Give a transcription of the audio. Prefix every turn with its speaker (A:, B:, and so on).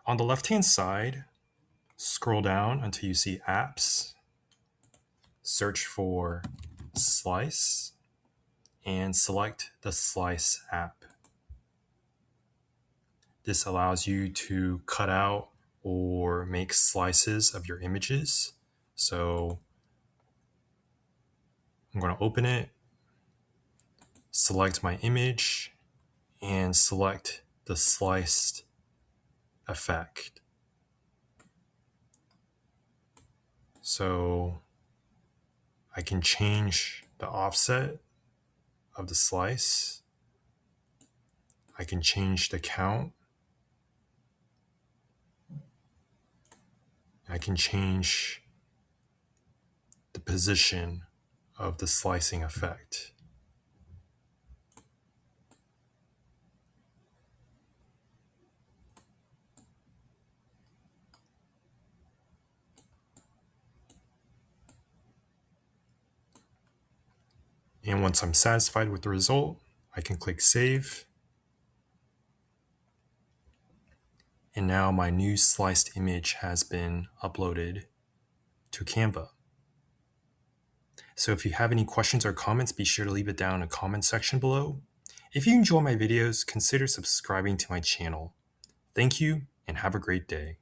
A: On the left-hand side, scroll down until you see Apps, search for Slice, and select the Slice app. This allows you to cut out or make slices of your images. So I'm going to open it, select my image, and select the sliced effect. So I can change the offset of the slice. I can change the count. I can change the position of the slicing effect. And once I'm satisfied with the result, I can click Save. And now my new sliced image has been uploaded to Canva. So if you have any questions or comments, be sure to leave it down in the comment section below. If you enjoy my videos, consider subscribing to my channel. Thank you and have a great day.